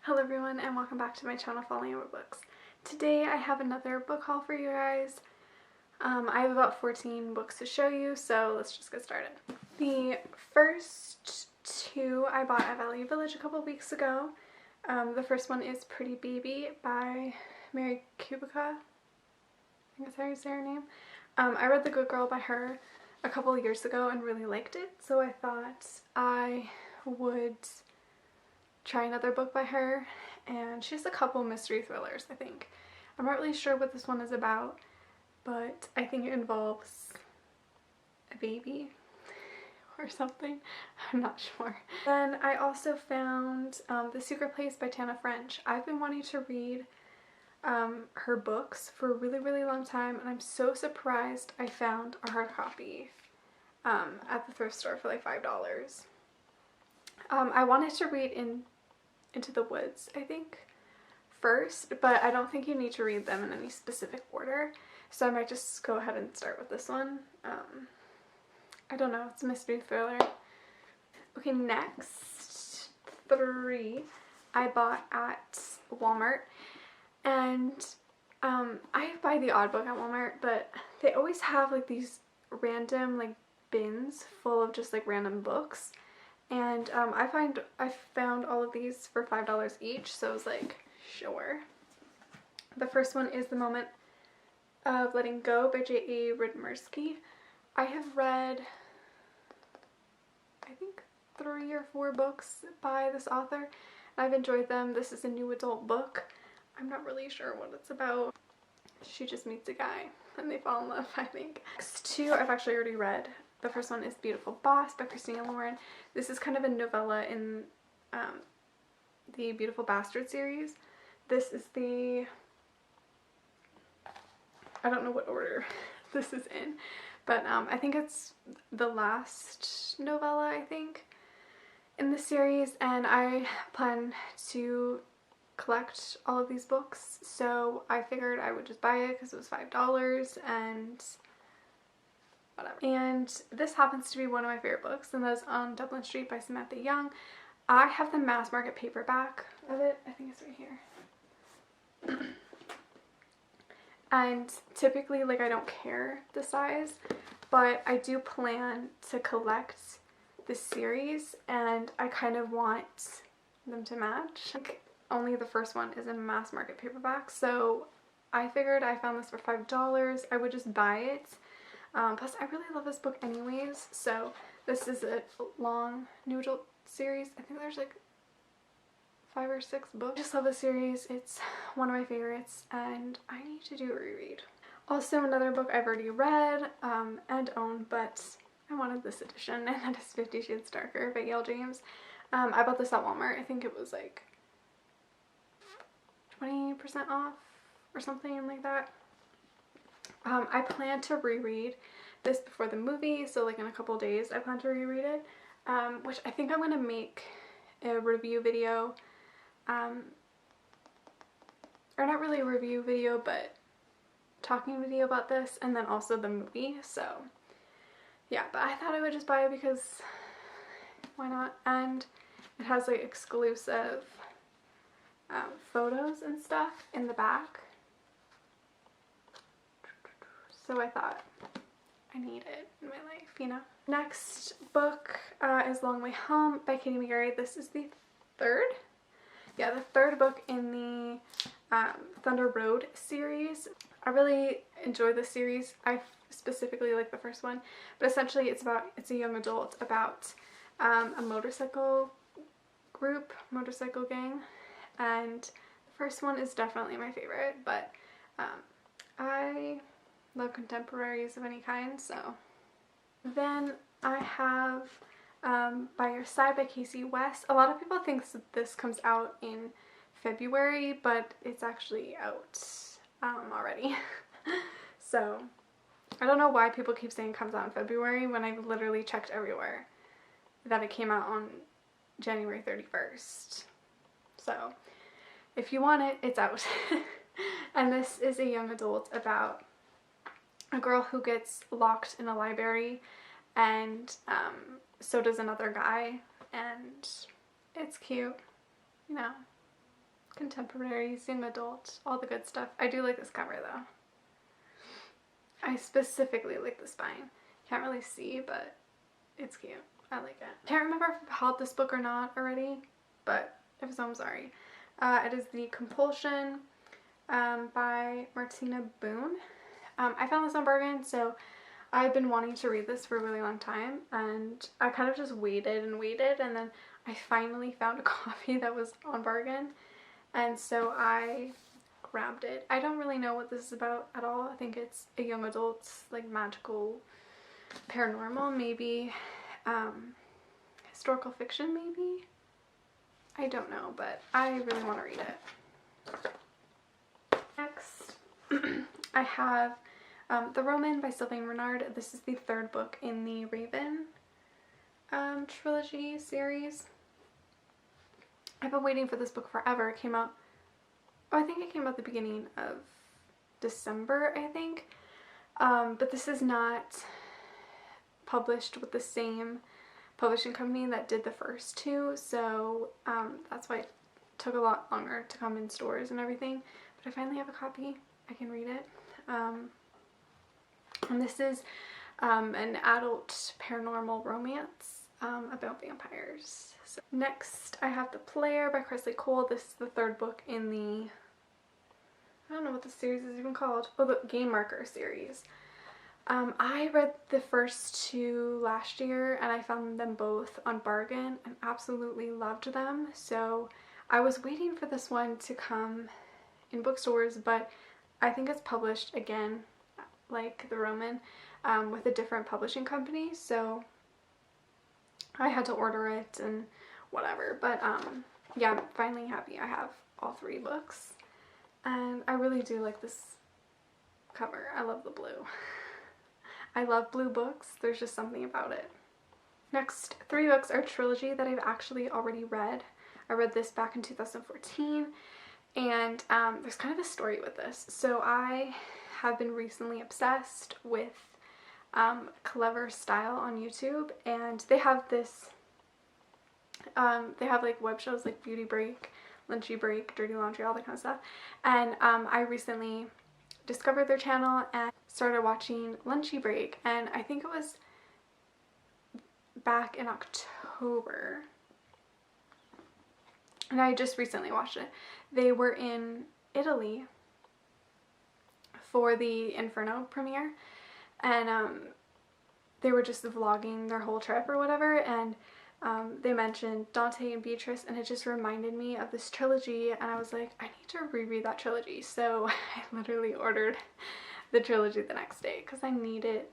Hello everyone and welcome back to my channel Falling Over Books. Today I have another book haul for you guys. I have about 14 books to show you, so let's just get started. The first two I bought at Value Village a couple weeks ago. The first one is Pretty Baby by Mary Kubica. I think that's how you say her name. I read The Good Girl by her a couple years ago and really liked it, so I thought I would try another book by her, and she has a couple mystery thrillers, I think. I'm not really sure what this one is about, but I think it involves a baby or something. I'm not sure. Then I also found The Secret Place by Tana French. I've been wanting to read her books for a really long time, and I'm so surprised I found a hard copy at the thrift store for like $5. I wanted to read Into the Woods, I think, first, but I don't think you need to read them in any specific order, so I might just go ahead and start with this one. I don't know, it's a mystery thriller. Okay, next three I bought at Walmart, and I buy the odd book at Walmart, but they always have like these random like bins full of just like random books. And I found all of these for $5 each, so I was like, sure. The first one is The Moment of Letting Go by J.A. Ridmersky. I have read, I think, 3 or 4 books by this author, and I've enjoyed them. This is a new adult book. I'm not really sure what it's about. She just meets a guy and they fall in love, I think. Next two I've actually already read. The first one is Beautiful Boss by Christina Lauren. This is kind of a novella in the Beautiful Bastard series. This is the, I don't know what order this is in, but I think it's the last novella, I think, in the series, and I plan to collect all of these books, so I figured I would just buy it because it was $5 and whatever. And this happens to be one of my favorite books, and that's On Dublin Street by Samantha Young. I have the mass market paperback of it. I think it's right here. And typically, like, I don't care the size, but I do plan to collect this series, and I kind of want them to match. Like, only the first one is in mass market paperback, so I figured I found this for $5. I would just buy it. Plus, I really love this book anyways, so this is a long new adult series. I think there's like 5 or 6 books. I just love this series. It's one of my favorites, and I need to do a reread. Also, another book I've already read and owned, but I wanted this edition, and that is 50 Shades Darker by Yale James. I bought this at Walmart. I think it was like 20% off or something like that. I plan to reread this before the movie, so like in a couple days I plan to reread it, which I think I'm going to make a review video, or not really a review video, but talking video about this, and then also the movie, so yeah, but I thought I would just buy it because why not, and it has like exclusive photos and stuff in the back. So I thought I need it in my life, you know. Next book is Long Way Home by Katie McGarry. This is the third book in the Thunder Road series. I really enjoy this series. I specifically like the first one, but essentially it's a young adult about a motorcycle gang, and the first one is definitely my favorite, but I love contemporaries of any kind, so. Then I have By Your Side by Casey West. A lot of people think that this comes out in February, but it's actually out already. So I don't know why people keep saying it comes out in February when I've literally checked everywhere that it came out on January 31st. So if you want it, it's out. And this is a young adult about a girl who gets locked in a library, and so does another guy, and it's cute, you know. contemporaries, young adult, all the good stuff. I do like this cover though. I specifically like the spine. Can't really see, but it's cute. I like it. Can't remember if I've held this book or not already, but if so, I'm sorry. It is The Compulsion by Martina Boone. I found this on Bargain, so I've been wanting to read this for a really long time, and I kind of just waited and waited, and then I finally found a copy that was on Bargain, and so I grabbed it. I don't really know what this is about at all. I think it's a young adult's like magical paranormal, maybe historical fiction, maybe. I don't know, but I really want to read it. Next, I have The Roman by Sylvain Renard. This is the third book in the Raven trilogy series. I've been waiting for this book forever. It came out, oh, I think it came out the beginning of December, I think. But this is not published with the same publishing company that did the first two, so that's why it took a lot longer to come in stores and everything. But I finally have a copy. I can read it. And this is an adult paranormal romance about vampires. So next I have The Player by Kresley Cole. This is the third book in the, I don't know what the series is even called. Oh, the Game Marker series. I read the first two last year and I found them both on Bargain and absolutely loved them. So I was waiting for this one to come in bookstores, but I think it's published again, like The Roman, with a different publishing company. So I had to order it and whatever. But yeah, I'm finally happy I have all three books. And I really do like this cover. I love the blue. I love blue books. There's just something about it. Next three books are trilogy that I've actually already read. I read this back in 2014, and there's kind of a story with this. So I have been recently obsessed with Clever Style on YouTube, and they have this, they have like web shows like Beauty Break, Lunchy Break, Dirty Laundry, all that kind of stuff. And I recently discovered their channel and started watching Lunchy Break, and I think it was back in October, and I just recently watched it. They were in Italy for the Inferno premiere, and they were just vlogging their whole trip or whatever, and they mentioned Dante and Beatrice, and it just reminded me of this trilogy, and I was like, I need to reread that trilogy. So I literally ordered the trilogy the next day because I needed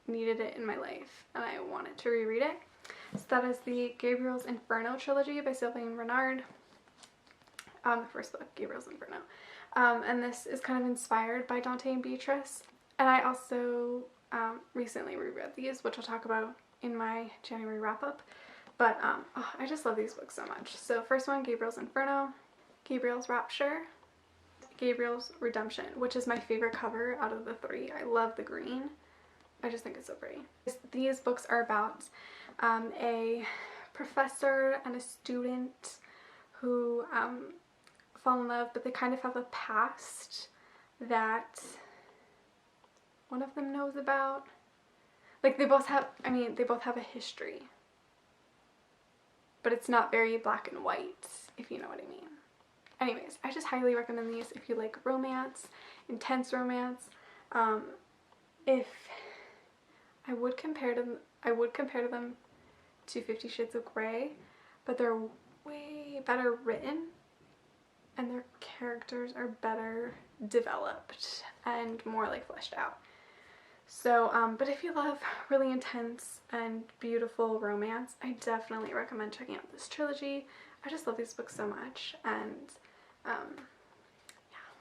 it in my life and I wanted to reread it. So that is the Gabriel's Inferno trilogy by Sylvain Renard. The first book, Gabriel's Inferno. And this is kind of inspired by Dante and Beatrice. And I also recently reread these, which I'll talk about in my January wrap-up. But oh, I just love these books so much. So first one, Gabriel's Inferno, Gabriel's Rapture, Gabriel's Redemption, which is my favorite cover out of the three. I love the green. I just think it's so pretty. These books are about a professor and a student who fall in love, but they kind of have a past that one of them knows about. Like they both have, I mean, they both have a history, but it's not very black and white, if you know what I mean. Anyways, I just highly recommend these if you like romance, intense romance. If I would compare them to 50 Shades of Grey, but they're way better written and their characters are better developed and more like fleshed out. So, but if you love really intense and beautiful romance, I definitely recommend checking out this trilogy. I just love these books so much, and yeah.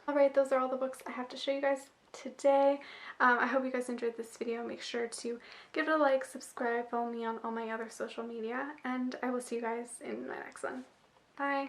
Alright, those are all the books I have to show you guys today. I hope you guys enjoyed this video. Make sure to give it a like, subscribe, follow me on all my other social media, and I will see you guys in my next one. Bye!